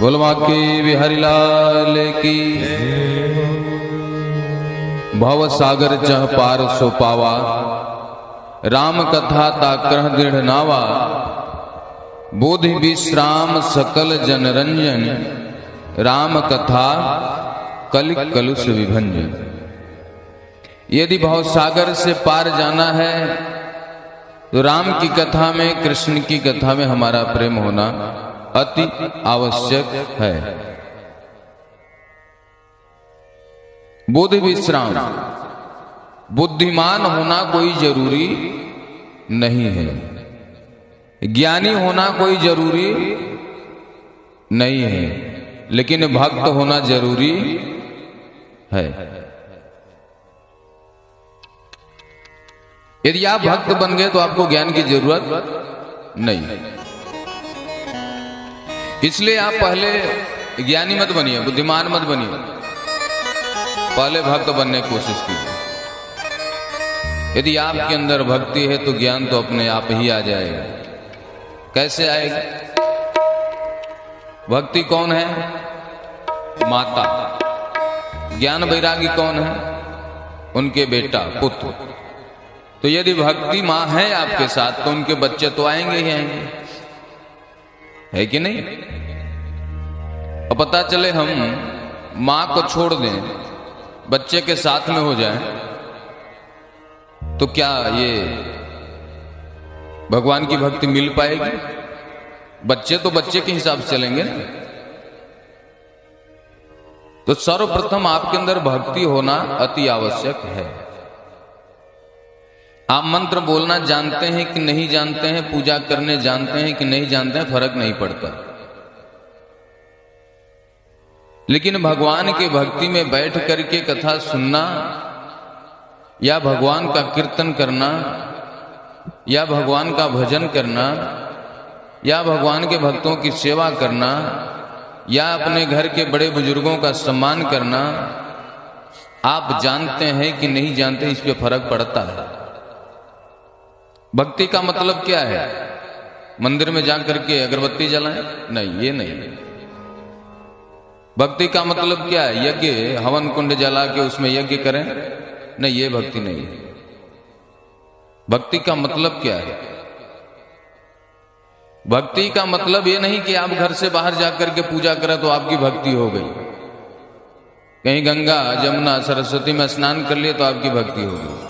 बोलवाके बिहारी लाल की। भव सागर चह पार सो पावा, राम कथा ताक्रह दृढ़ नावा। बोधि विश्राम सकल जनरंजन, राम कथा कलिक कलुष विभंजन। यदि भव सागर से पार जाना है तो राम की कथा में, कृष्ण की कथा में हमारा प्रेम होना अति आवश्यक है। बोधि विश्राम, बुद्धिमान होना कोई जरूरी नहीं है, ज्ञानी होना कोई जरूरी नहीं है, लेकिन भक्त होना जरूरी है। यदि आप भक्त बन गए तो आपको ज्ञान की जरूरत नहीं। इसलिए आप पहले ज्ञानी मत बनिए, बुद्धिमान मत बनिए, पहले भक्त बनने की कोशिश कीजिए। यदि आपके अंदर भक्ति है तो ज्ञान तो अपने आप ही आ जाएगा। कैसे आएगा? भक्ति कौन है? माता। ज्ञान वैरागी कौन है? उनके बेटा, पुत्र। तो यदि भक्ति माँ है आपके साथ तो उनके बच्चे तो आएंगे ही आएंगे, है कि नहीं? और पता चले हम माँ को छोड़ दें, बच्चे के साथ में हो जाए, तो क्या ये भगवान की भक्ति मिल पाएगी? बच्चे तो बच्चे के हिसाब से चलेंगे ना। तो सर्वप्रथम आपके अंदर भक्ति होना अति आवश्यक है। आप मंत्र बोलना जानते हैं कि नहीं जानते हैं, पूजा करने जानते हैं कि नहीं जानते हैं, फर्क नहीं पड़ता। लेकिन भगवान के भक्ति में बैठ करके कथा सुनना, या भगवान का कीर्तन करना, या भगवान का भजन करना, या भगवान के भक्तों की सेवा करना, या अपने घर के बड़े बुजुर्गों का सम्मान करना, आप जानते हैं कि नहीं जानते, इस पे फर्क पड़ता है। भक्ति का मतलब क्या है? मंदिर में जाकर के अगरबत्ती जलाएं? नहीं, ये नहीं। भक्ति का मतलब क्या है? यज्ञ हवन कुंड जला के उसमें यज्ञ करें? नहीं, ये भक्ति नहीं है। भक्ति का मतलब क्या है? भक्ति का मतलब ये नहीं कि आप घर से बाहर जाकर के पूजा करें तो आपकी भक्ति हो गई। कहीं गंगा जमुना सरस्वती में स्नान कर लिए तो आपकी भक्ति हो गई।